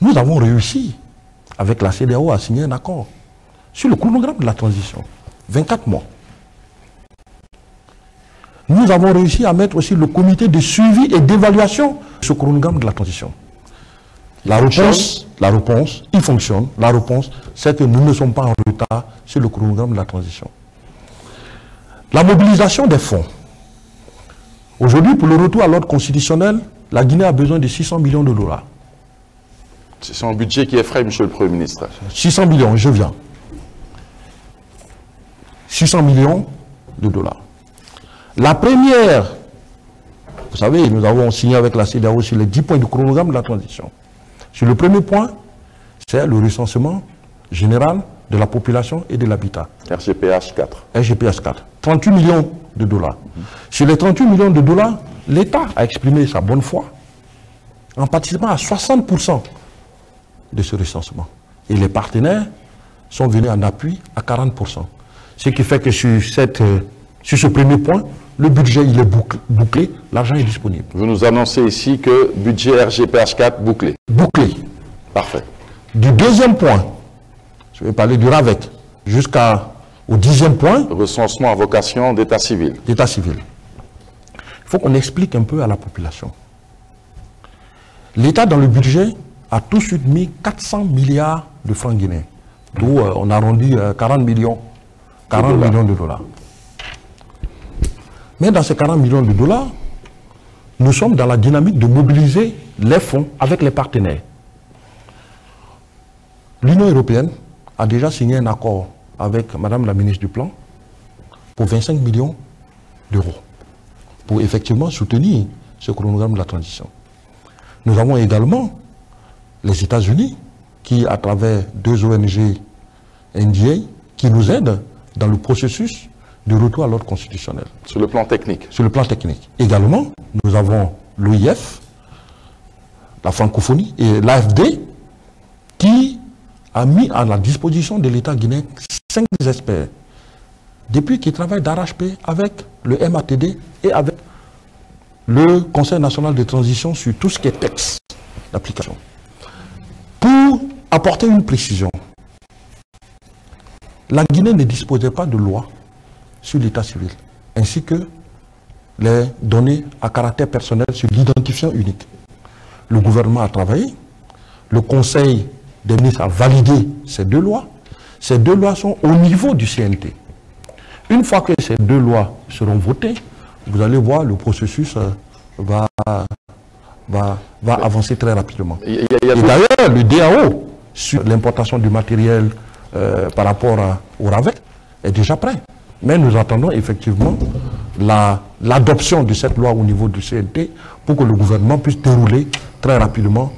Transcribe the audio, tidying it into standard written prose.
Nous avons réussi, avec la CEDEAO, à signer un accord sur le chronogramme de la transition. 24 mois. Nous avons réussi à mettre aussi le comité de suivi et d'évaluation de ce chronogramme de la transition. La réponse, il fonctionne. La réponse, c'est que nous ne sommes pas en retard sur le chronogramme de la transition. La mobilisation des fonds. Aujourd'hui, pour le retour à l'ordre constitutionnel, la Guinée a besoin de 600 millions de dollars. C'est son budget qui effraie, monsieur le Premier ministre. 600 millions, je viens. 600 millions de dollars. La première, vous savez, nous avons signé avec la CEDEAO sur les 10 points du chronogramme de la transition. Sur le premier point, c'est le recensement général de la population et de l'habitat. RGPH 4. RGPH 4. 38 millions de dollars. Sur les 38 millions de dollars, l'État a exprimé sa bonne foi en participant à 60% de ce recensement. Et les partenaires sont venus en appui à 40%. Ce qui fait que sur ce premier point, le budget il est bouclé, l'argent est disponible. Vous nous annoncez ici que budget RGPH 4 bouclé. Bouclé. Parfait. Du deuxième point, je vais parler du RAVEC, jusqu'au 10e point. Recensement à vocation d'état civil. D'état civil. Il faut qu'on explique un peu à la population. L'État, dans le budget, a tout de suite mis 400 milliards de francs guinéens. D'où on a arrondi 40 millions de dollars. Mais dans ces 40 millions de dollars, nous sommes dans la dynamique de mobiliser les fonds avec les partenaires. L'Union européenne a déjà signé un accord avec Madame la ministre du Plan pour 25 millions d'euros pour effectivement soutenir ce chronogramme de la transition. Nous avons également les États-Unis qui, à travers 2 ONG NDA, qui nous aident dans le processus de retour à l'ordre constitutionnel. Sur le plan technique. Sur le plan technique. Également, nous avons l'OIF, la francophonie et l'AFD qui a mis à la disposition de l'État guinéen 5 experts depuis qu'ils travaillent d'arrache-pied avec le MATD et avec le Conseil national de transition sur tout ce qui est texte d'application. Pour apporter une précision, la Guinée ne disposait pas de loi sur l'état civil, ainsi que les données à caractère personnel sur l'identifiant unique. Le gouvernement a travaillé, le Conseil des ministres a validé ces 2 lois. Ces 2 lois sont au niveau du CNT. Une fois que ces 2 lois seront votées, vous allez voir, le processus va avancer très rapidement. Et d'ailleurs, le DAO sur l'importation du matériel par rapport au RAVEC est déjà prêt. Mais nous attendons effectivement l'adoption de cette loi au niveau du CNT pour que le gouvernement puisse dérouler très rapidement